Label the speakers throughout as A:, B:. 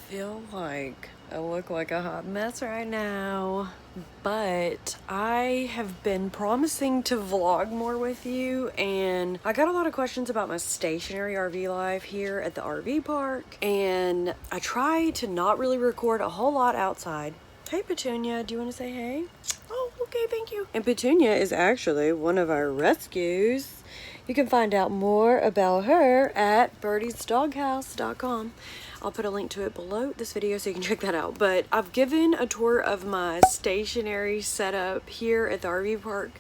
A: feel like I look like a hot mess right now, but I have been promising to vlog more with you, and I got a lot of questions about my stationary RV life here at the RV park, and I try to not really record a whole lot outside. Hey Petunia, do you want to say hey? Oh, okay, thank you. And Petunia is actually one of our rescues. You can find out more about her at birdiesdoghouse.com. I'll put a link to it below this video so you can check that out. But I've given a tour of my stationary setup here at the RV park.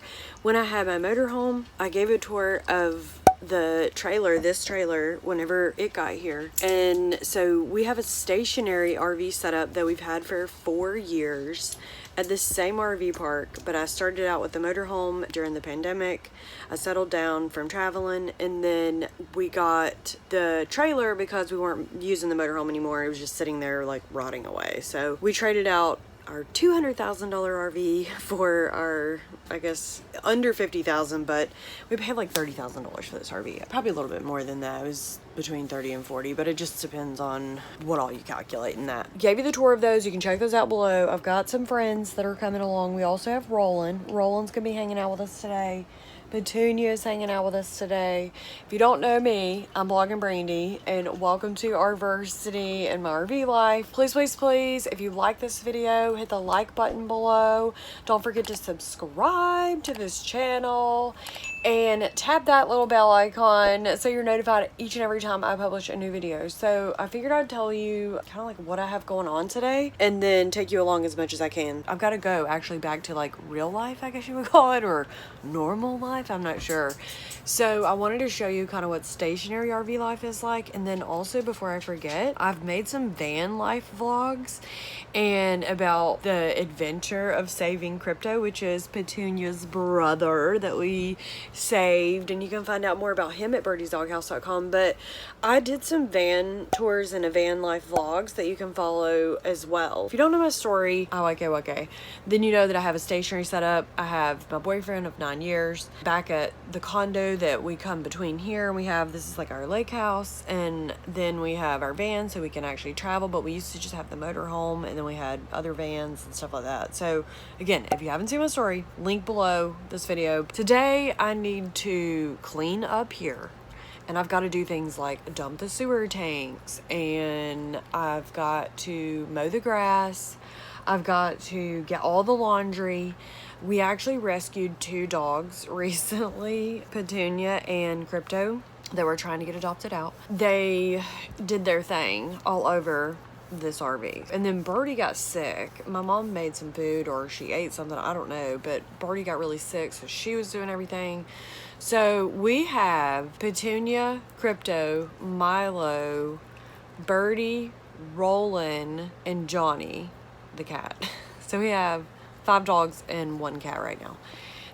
A: When I had my motorhome, I gave a tour of the trailer, this trailer, whenever it got here. And so we have a stationary RV setup that we've had for 4 years at the same RV park, but I started out with the motorhome during the pandemic. I settled down from traveling, and then we got the trailer because we weren't using the motorhome anymore. It was just sitting there like rotting away. So we traded out our $200,000 RV for our, I guess, under $50,000, but we paid like $30,000 for this RV. Probably a little bit more than that. It was between 30 and 40, but it just depends on what all you calculate in that. Gave you the tour of those. You can check those out below. I've got some friends that are coming along. We also have Roland. Roland's gonna be hanging out with us today. Petunia is hanging out with us today. If you don't know me, I'm Blogging Brandy, and welcome to Rversity and my RV life. Please, please, please, if you like this video, hit the like button below. Don't forget to subscribe to this channel and tap that little bell icon so you're notified each and every time I publish a new video. So I figured I'd tell you kind of like what I have going on today and then take you along as much as I can. I've got to go actually back to like real life, I guess you would call it, or normal life. I'm not sure. So I wanted to show you kind of what stationary RV life is like. And then also, before I forget, I've made some van life vlogs and about the adventure of saving crypto, which is Petunia's brother that we saved, and you can find out more about him at birdiesdoghouse.com. But I did some van tours and a van life vlogs that you can follow as well. If you don't know my story, then you know that I have a stationary setup. I have my boyfriend of 9 years back at the condo that we come between here, and we have, this is like our lake house, and then we have our van so we can actually travel. But we used to just have the motorhome, and then we had other vans and stuff like that. So again, if you haven't seen my story, link below this video. Today I need to clean up here, and I've got to do things like dump the sewer tanks, and I've got to mow the grass. I've got to get all the laundry. We actually rescued 2 dogs recently, Petunia and Crypto, that were trying to get adopted out. They did their thing all over this RV. And then Birdie got sick. My mom made some food, or she ate something, I don't know, but Birdie got really sick, so she was doing everything. So we have Petunia, Crypto, Milo, Birdie, Roland, and Johnny, the cat. So we have 5 dogs and 1 cat right now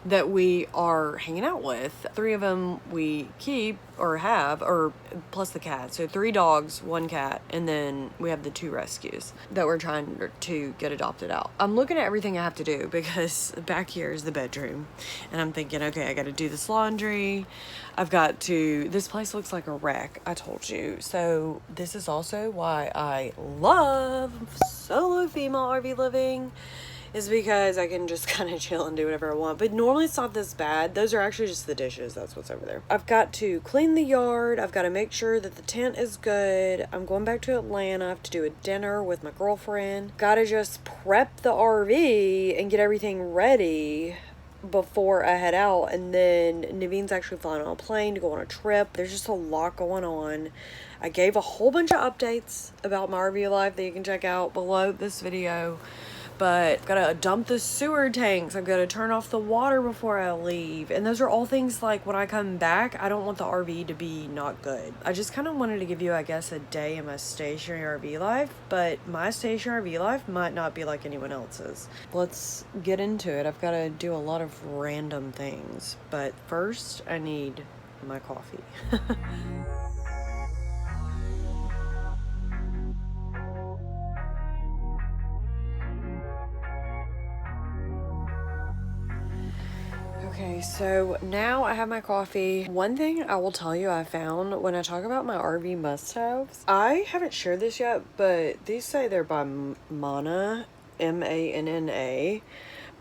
A: that we are hanging out with. 3 of them we keep or have, or plus the cat. So 3 dogs, 1 cat, and then we have the 2 rescues that we're trying to get adopted out. I'm looking at everything I have to do because back here is the bedroom, and I'm thinking, okay, I got to do this laundry. I've got to, this place looks like a wreck, I told you. So this is also why I love solo female RV living, is because I can just kind of chill and do whatever I want. But normally it's not this bad. Those are actually just the dishes. That's what's over there. I've got to clean the yard. I've got to make sure that the tent is good. I'm going back to Atlanta. I have to do a dinner with my girlfriend. Got to just prep the RV and get everything ready before I head out. And then Naveen's actually flying on a plane to go on a trip. There's just a lot going on. I gave a whole bunch of updates about my RV life that you can check out below this video. But I've got to dump the sewer tanks. I've got to turn off the water before I leave. And those are all things like when I come back, I don't want the RV to be not good. I just kind of wanted to give you, I guess, a day in my stationary RV life. But my stationary RV life might not be like anyone else's. Let's get into it. I've got to do a lot of random things. But first, I need my coffee. Okay, so now I have my coffee. One thing I will tell you I found when I talk about my RV must-haves, I haven't shared this yet, but these say they're by Manna, M-A-N-N-A.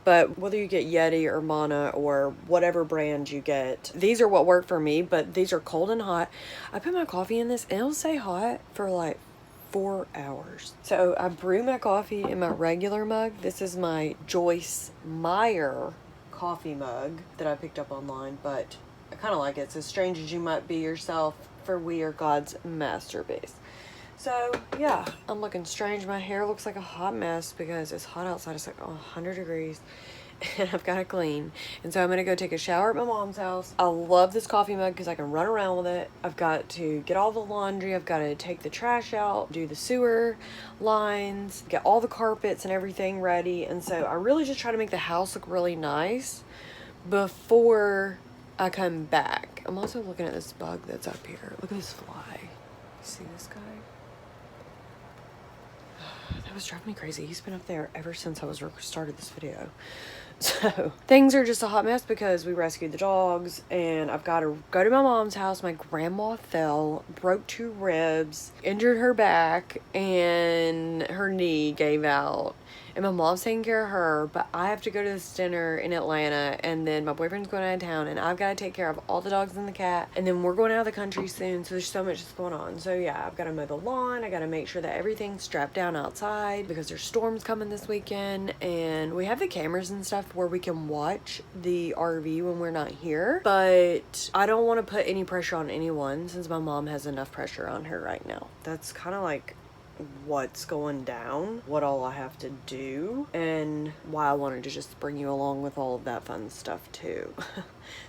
A: But whether you get Yeti or Manna or whatever brand you get, these are what work for me, but these are cold and hot. I put my coffee in this and it'll stay hot for like 4 hours. So I brew my coffee in my regular mug. This is my Joyce Meyer coffee mug that I picked up online, but I kind of like it. It's as strange as you might be yourself, for we are God's masterpiece. So yeah, I'm looking strange. My hair looks like a hot mess because it's hot outside. It's like 100 degrees and I've got to clean. And so I'm going to go take a shower at my mom's house. I love this coffee mug because I can run around with it. I've got to get all the laundry. I've got to take the trash out, do the sewer lines, get all the carpets and everything ready. And so I really just try to make the house look really nice before I come back. I'm also looking at this bug that's up here. Look at this fly. See this guy? That was driving me crazy. He's been up there ever since I started this video. So things are just a hot mess because we rescued the dogs and I've got to go to my mom's house. My grandma fell, broke 2 ribs, injured her back, and her knee gave out. And my mom's taking care of her, but I have to go to this dinner in Atlanta, and then my boyfriend's going out of town, and I've got to take care of all the dogs and the cat, and then we're going out of the country soon, so there's so much that's going on. So yeah, I've got to mow the lawn. I got to make sure that everything's strapped down outside because there's storms coming this weekend, and we have the cameras and stuff where we can watch the RV when we're not here, but I don't want to put any pressure on anyone since my mom has enough pressure on her right now. That's kind of like what's going down, what all I have to do, and why I wanted to just bring you along with all of that fun stuff too.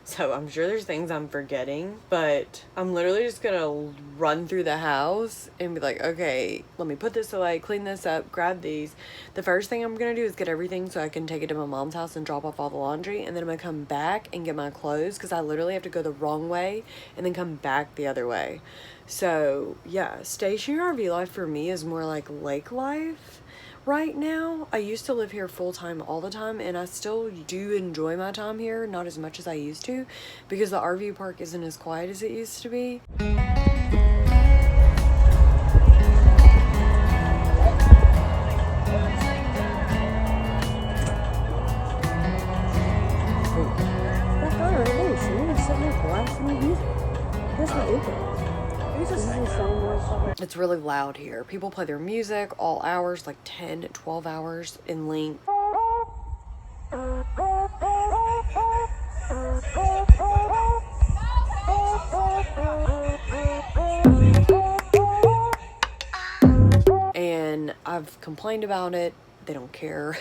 A: So I'm sure there's things I'm forgetting, but I'm literally just gonna run through the house and be like, okay, let me put this away, clean this up, grab these. The first thing I'm gonna do is get everything so I can take it to my mom's house and drop off all the laundry, and then I'm gonna come back and get my clothes because I literally have to go the wrong way and then come back the other way. So yeah, stationary RV life for me is more like lake life right now. I used to live here full-time all the time, and I still do enjoy my time here, not as much as I used to because the RV park isn't as quiet as it used to be. It's really loud here. People play their music all hours, like 10, 12 hours in length. And I've complained about it. They don't care.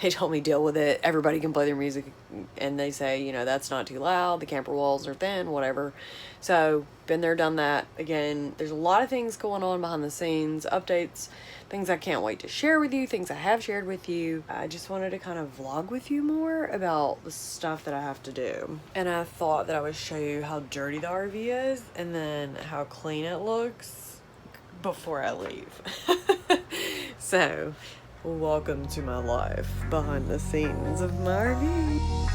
A: They told me deal with it. Everybody can play their music, and they say, you know, that's not too loud. The camper walls are thin, whatever. So been there, done that. Again, there's a lot of things going on behind the scenes, updates, things I can't wait to share with you, things I have shared with you. I just wanted to kind of vlog with you more about the stuff that I have to do. And I thought that I would show you how dirty the RV is and then how clean it looks before I leave. So welcome to my life behind the scenes of my RV.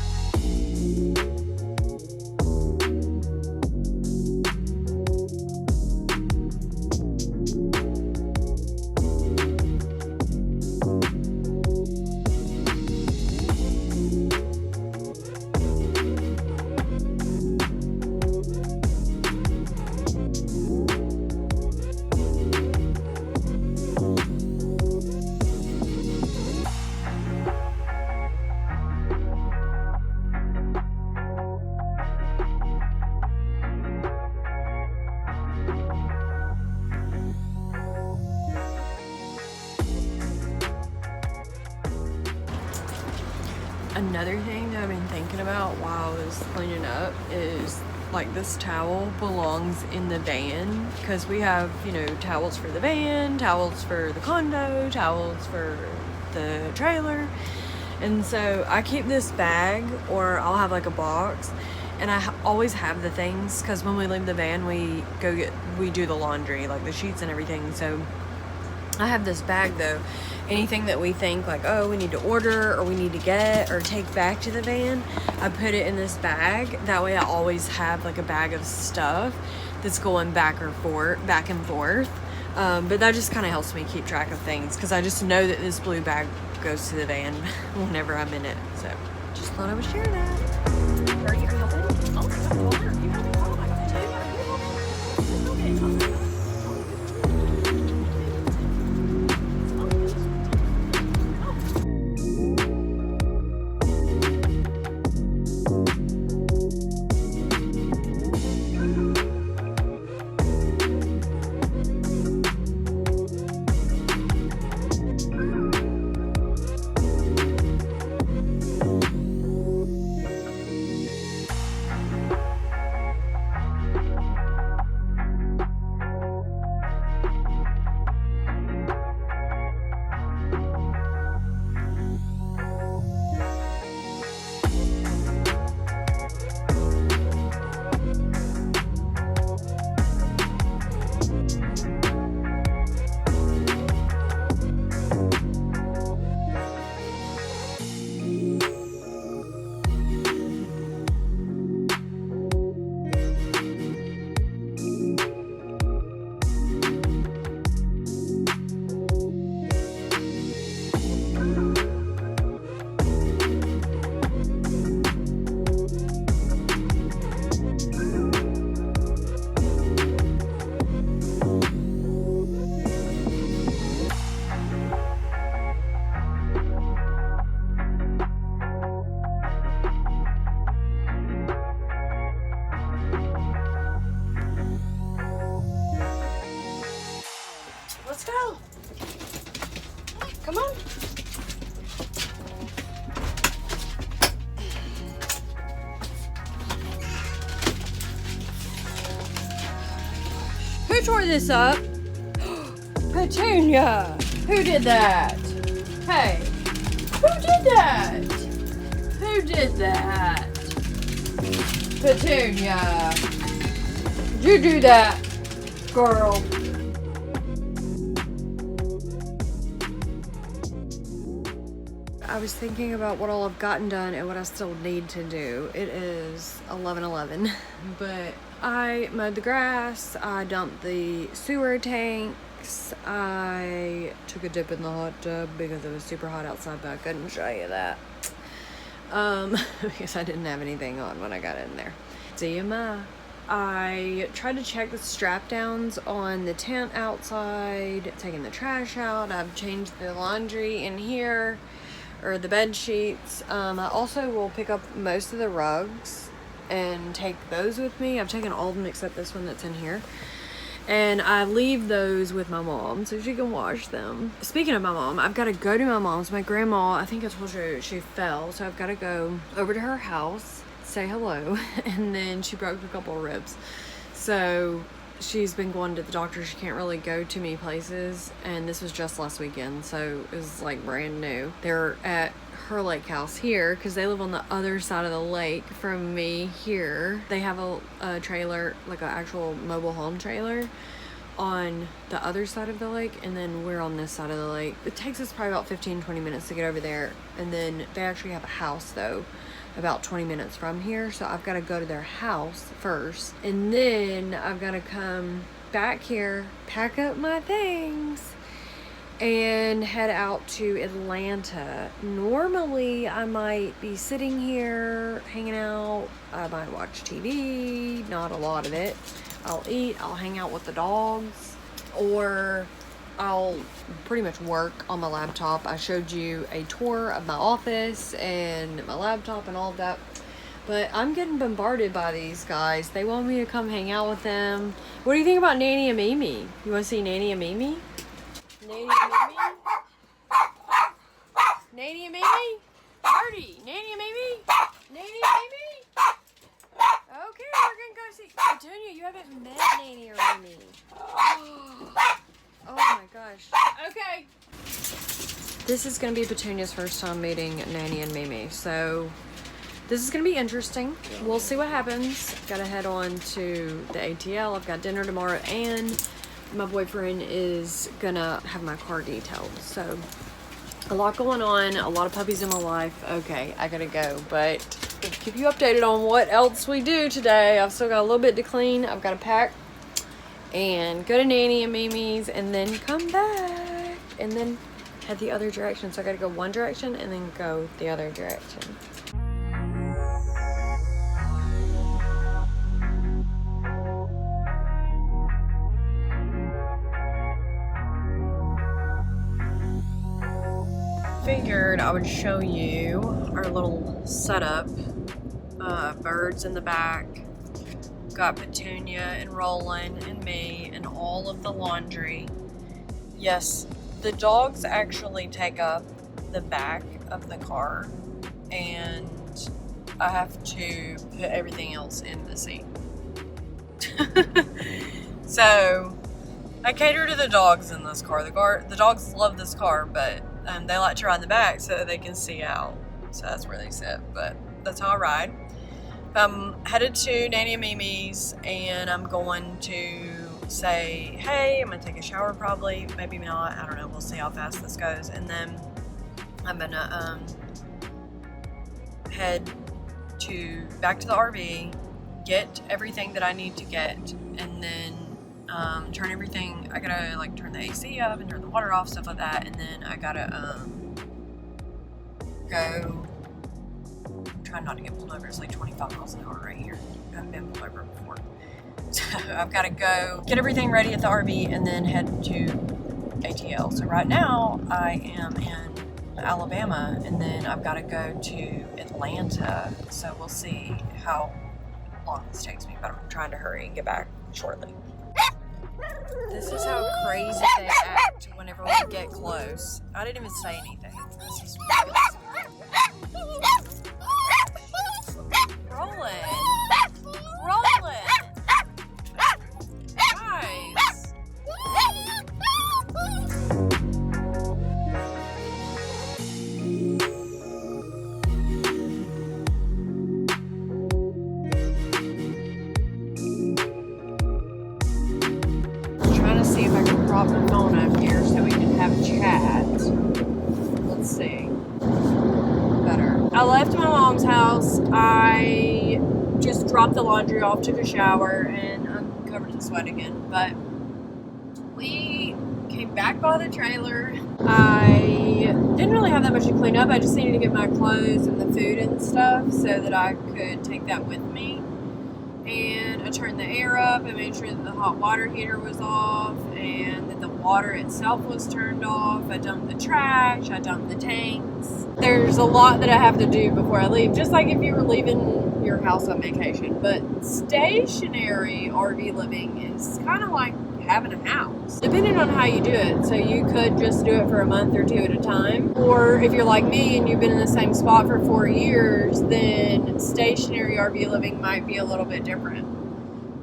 A: Another thing that I've been thinking about while I was cleaning up is like this towel belongs in the van because we have, you know, towels for the van, towels for the condo, towels for the trailer. And so I keep this bag, or I'll have like a box, and I always have the things because when we leave the van we do the laundry, like the sheets and everything. So I have this bag though. Anything that we think like, oh, we need to order or we need to get or take back to the van, I put it in this bag. That way I always have like a bag of stuff that's going back and forth. But that just kind of helps me keep track of things because I just know that this blue bag goes to the van whenever I'm in it. So just thought I would share that. Are you helping? Oh my God, Walter, you have a call. I got to tell you. Let's go. Come on. Who tore this up? Petunia. Who did that? Hey, who did that? Who did that? Petunia. Did you do that, girl? I was thinking about what all I've gotten done and what I still need to do. It is 11:11, but I mowed the grass, I dumped the sewer tanks, I took a dip in the hot tub because it was super hot outside, but I couldn't show you that. Because I didn't have anything on when I got in there. TMI. I tried to check the strap downs on the tent outside, taking the trash out. I've changed the laundry in here, or the bed sheets. I also will pick up most of the rugs and take those with me. I've taken all of them except this one that's in here. And I leave those with my mom so she can wash them. Speaking of my mom, I've got to go to my mom's. My grandma, I think I told you, she fell. So I've got to go over to her house, say hello, and then she broke a couple of ribs. So she's been going to the doctor. She can't really go to many places, and this was just last weekend, so it was like brand new. They're at her lake house here because they live on the other side of the lake from me here. They have a trailer, like an actual mobile home trailer on the other side of the lake, and then we're on this side of the lake. It takes us probably about 15-20 minutes to get over there, and then they actually have a house though about 20 minutes from here, so I've got to go to their house first, and then I've got to come back here, pack up my things, and head out to Atlanta. Normally I might be sitting here hanging out, I might watch TV, not a lot of it. I'll eat, I'll hang out with the dogs, or I'll pretty much work on my laptop. I showed you a tour of my office and my laptop and all of that. But I'm getting bombarded by these guys. They want me to come hang out with them. What do you think about Nanny and Mimi? You want to see Nanny and Mimi? Nanny and Mimi? Nanny and Mimi? Marty, Nanny and Mimi? Nanny and Mimi? Okay, we're gonna go see. Petunia, you haven't met Nanny or Mimi. Oh my gosh. Okay. This is going to be Petunia's first time meeting Nanny and Mimi. So this is going to be interesting. We'll see what happens. Got to head on to the ATL. I've got dinner tomorrow and my boyfriend is gonna have my car detailed. So a lot going on, a lot of puppies in my life. Okay, I gotta go, but I'll keep you updated on what else we do today. I've still got a little bit to clean. I've got to pack and go to Nanny and Mimi's and then come back and then head the other direction. So I gotta go one direction and then go the other direction. Figured I would show you our little setup. Birds in the back, got Petunia and Roland and me and all of the laundry. Yes, the dogs actually take up the back of the car, and I have to put everything else in the seat. So I cater to the dogs in this car. The dogs love this car, but they like to ride in the back so that they can see out. So that's where they sit, but that's how I ride. I'm headed to Nanny and Mimi's, and I'm going to say, hey, I'm going to take a shower probably, maybe not, I don't know, we'll see how fast this goes. And then I'm going to head back to the RV, get everything that I need to get, and then turn everything. I gotta like turn the AC up and turn the water off, stuff like that, and then I gotta go. I'm trying not to get pulled over. It's like 25 miles an hour right here. I've been pulled over before. So I've got to go get everything ready at the RV and then head to ATL. So right now I am in Alabama, and then I've got to go to Atlanta. So we'll see how long this takes me, but I'm trying to hurry and get back shortly. This is how crazy they act whenever we get close. I didn't even say anything. This is Roland. Guys. See if I can prop my phone up here so we can have a chat. Let's see. Better. I left my mom's house. I just dropped the laundry off, took a shower, and I'm covered in sweat again. But we came back by the trailer. I didn't really have that much to clean up. I just needed to get my clothes and the food and stuff so that I could take that with me. And I turned the air up and made sure that the hot water heater was off and that the water itself was turned off. I dumped the trash, I dumped the tanks. There's a lot that I have to do before I leave, just like if you were leaving your house on vacation. But stationary RV living is kind of like having a house, depending on how you do it. So you could just do it for a month or two at a time, or if you're like me and you've been in the same spot for 4 years, then stationary RV living might be a little bit different.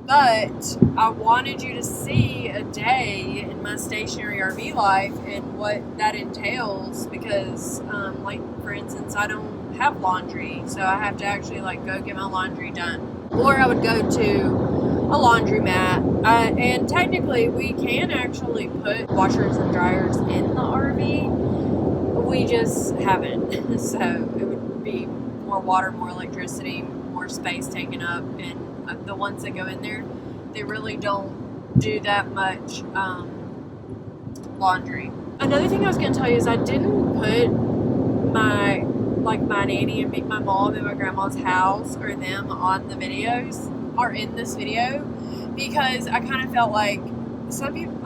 A: But I wanted you to see a day in my stationary RV life and what that entails, because like for instance, I don't have laundry, so I have to actually like go get my laundry done, or I would go to a laundromat, and technically we can actually put washers and dryers in the RV. We just haven't. So it would be more water, more electricity, more space taken up, and the ones that go in there, they really don't do that much laundry. Another thing I was going to tell you is I didn't put my nanny and my mom and my grandma's house or them on the videos, or in this video, because I kind of felt like some people,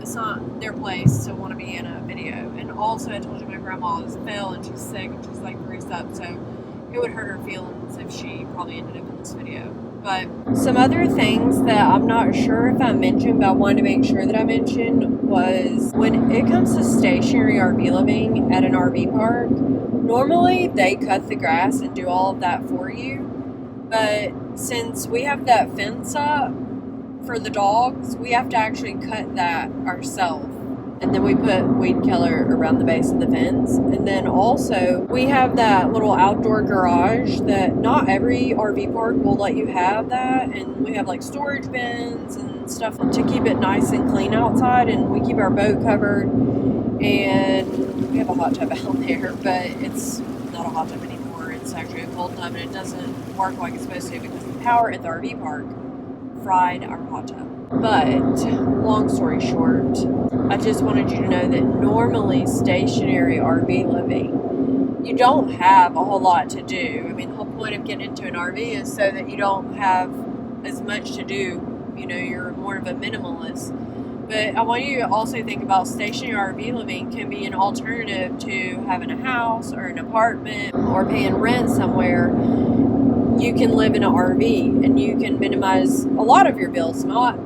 A: it's not their place to want to be in a video. And also I told you my grandma is ill and she's sick and she's like bruised up, so it would hurt her feelings if she probably ended up in this video. But some other things that I'm not sure if I mentioned, but I wanted to make sure that I mentioned, was when it comes to stationary RV living at an RV park, normally they cut the grass and do all of that for you. But since we have that fence up for the dogs, we have to actually cut that ourselves. And then we put weed killer around the base of the fence. And then also we have that little outdoor garage that not every RV park will let you have that. And we have like storage bins and stuff to keep it nice and clean outside. And we keep our boat covered. And we have a hot tub out there, but it's not a hot tub anymore. It's actually a cold tub, and it doesn't work like it's supposed to because the power at the RV park fried our hot tub. But long story short, I just wanted you to know that normally stationary RV living, you don't have a whole lot to do. I mean, the whole point of getting into an RV is so that you don't have as much to do. You know, you're more of a minimalist. But I want you to also think about stationary RV living can be an alternative to having a house or an apartment or paying rent somewhere. You can live in an RV and you can minimize a lot of your bills, not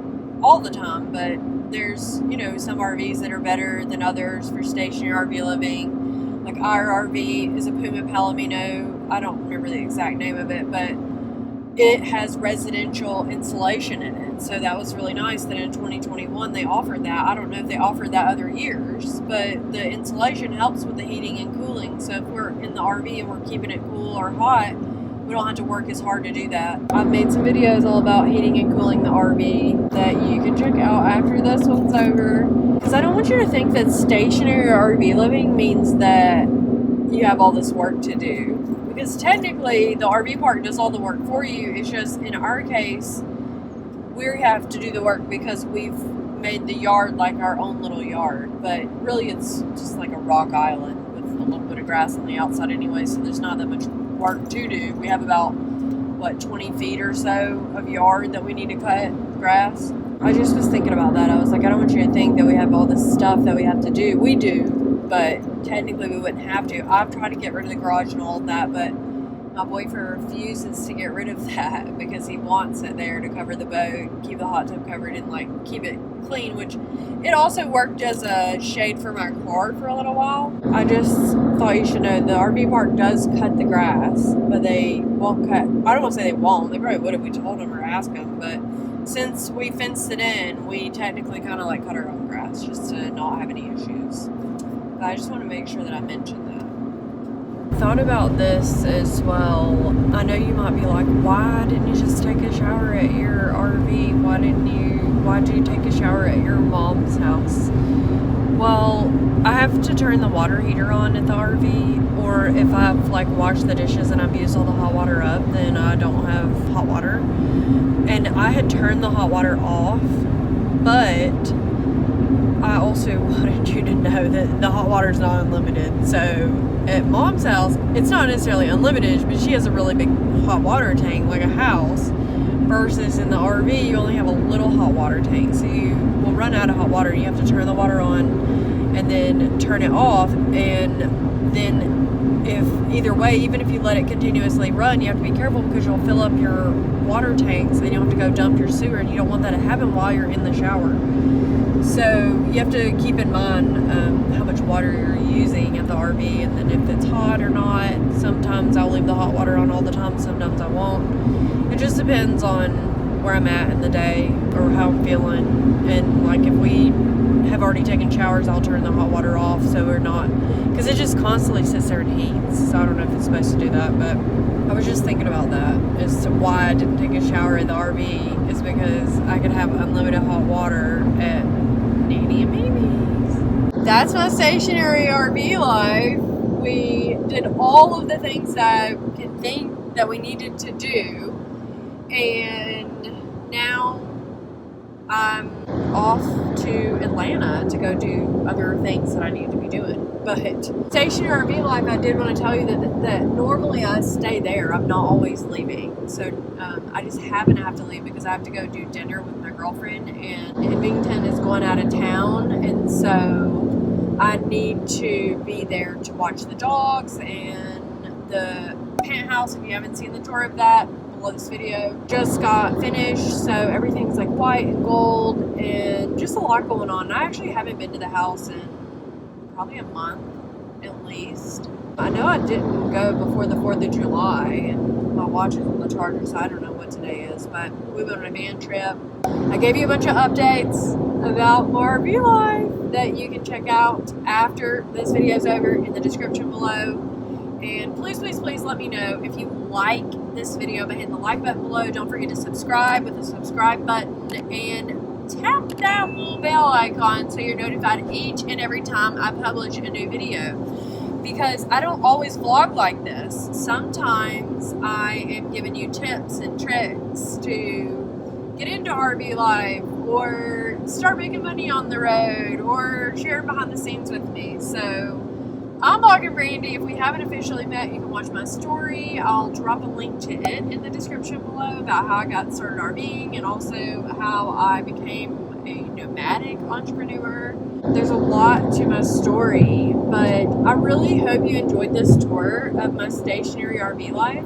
A: all the time, but there's, you know, some RVs that are better than others for stationary RV living. Like our RV is a Puma Palomino. I don't remember the exact name of it, but it has residential insulation in it. So that was really nice that in 2021 they offered that. I don't know if they offered that other years, but the insulation helps with the heating and cooling. So if we're in the RV and we're keeping it cool or hot, we don't have to work as hard to do that. I've made some videos all about heating and cooling the RV that you can check out after this one's over. Because I don't want you to think that stationary RV living means that you have all this work to do. Because technically, the RV park does all the work for you. It's just, in our case, we have to do the work because we've made the yard like our own little yard. But really, it's just like a rock island with a little bit of grass on the outside anyway, so there's not that much work to do. We have about, 20 feet or so of yard that we need to cut grass. I just was thinking about that. I was like, I don't want you to think that we have all this stuff that we have to do. We do, but technically we wouldn't have to. I've tried to get rid of the garage and all of that, but my boyfriend refuses to get rid of that because he wants it there to cover the boat, keep the hot tub covered, and keep it clean, which it also worked as a shade for my car for a little while. I just thought you should know the RV park does cut the grass, but they won't cut. I don't want to say they won't. They probably would if we told them or asked them, but since we fenced it in, we technically kind of cut our own grass just to not have any issues. But I just want to make sure that I mentioned that. Thought about this as well. I know you might be like, why didn't you just take a shower at your RV? Why'd you take a shower at your mom's house? Well, I have to turn the water heater on at the RV, or if I've washed the dishes and I've used all the hot water up, then I don't have hot water. And I had turned the hot water off, but I also wanted you to know that the hot water is not unlimited. So at Mom's house, it's not necessarily unlimited, but she has a really big hot water tank, like a house, versus in the RV, you only have a little hot water tank. So you will run out of hot water and you have to turn the water on and then turn it off. And then if either way, even if you let it continuously run, you have to be careful because you'll fill up your water tanks and you'll have to go dump your sewer, and you don't want that to happen while you're in the shower. So you have to keep in mind how much water you're using at the RV, and then if it's hot or not. Sometimes I'll leave the hot water on all the time, sometimes I won't. It just depends on where I'm at in the day or how I'm feeling. And if we have already taken showers, I'll turn the hot water off so we're not, because it just constantly sits there and heats. So I don't know if it's supposed to do that, but I was just thinking about that as to why I didn't take a shower in the RV is because I could have unlimited hot water at Nanny and Mimi's. That's my stationary RV life. We did all of the things that I could think that we needed to do, and now I'm off to Atlanta to go do other things that I need to be doing. But stationary RV life, I did want to tell you that normally I stay there. I'm not always leaving. So I just happen to have to leave because I have to go do dinner with my girlfriend, and Bington is going out of town, and so I need to be there to watch the dogs. And the penthouse, if you haven't seen the tour of that, below this video, just got finished, so everything's white and gold and just a lot going on. I actually haven't been to the house in probably a month at least. I know I didn't go before the 4th of July, and my watch is on the charger, so I don't know what today is, but we went on a van trip. I gave you a bunch of updates about my RV life that you can check out after this video is over in the description below. And please, please, please let me know if you like this video by hitting the like button below. Don't forget to subscribe with the subscribe button and tap that little bell icon so you're notified each and every time I publish a new video. Because I don't always vlog like this. Sometimes I am giving you tips and tricks to get into RV life or start making money on the road or sharing behind the scenes with me. So I'm vlogging Brandy. If we haven't officially met, you can watch my story. I'll drop a link to it in the description below about how I got started RVing and also how I became a nomadic entrepreneur. There's a lot to my story, but I really hope you enjoyed this tour of my stationary RV life.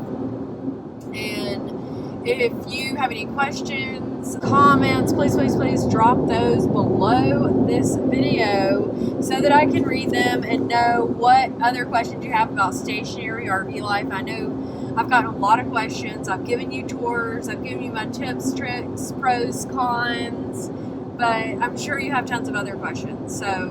A: And if you have any questions, comments, please, please, please drop those below this video so that I can read them and know what other questions you have about stationary RV life. I know I've gotten a lot of questions. I've given you tours. I've given you my tips, tricks, pros, cons. But I'm sure you have tons of other questions. So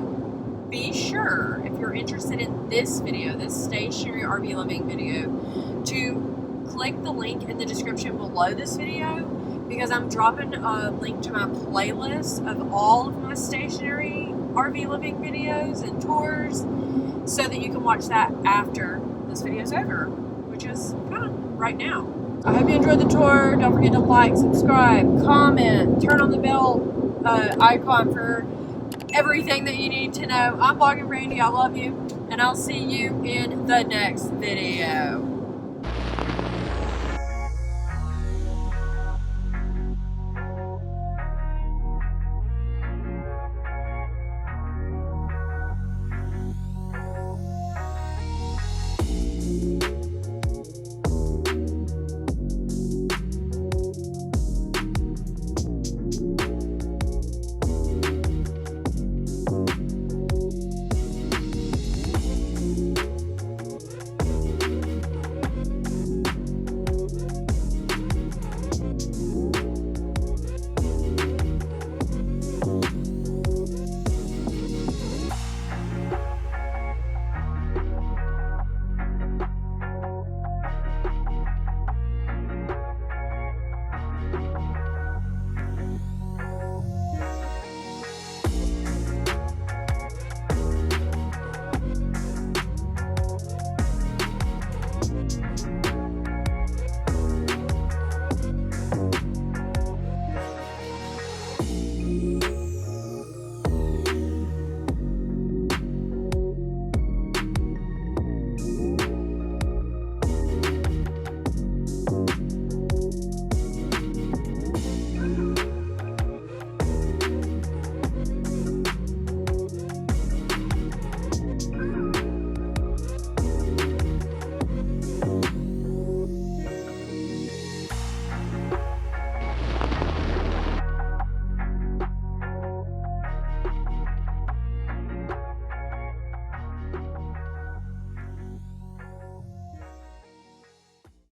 A: be sure, if you're interested in this video, this stationary RV living video, to click the link in the description below this video, because I'm dropping a link to my playlist of all of my stationary RV living videos and tours so that you can watch that after this video is over, which is kind of right now. I hope you enjoyed the tour. Don't forget to like, subscribe, comment, turn on the bell icon for everything that you need to know. I'm vlogging Brandy. I love you, and I'll see you in the next video.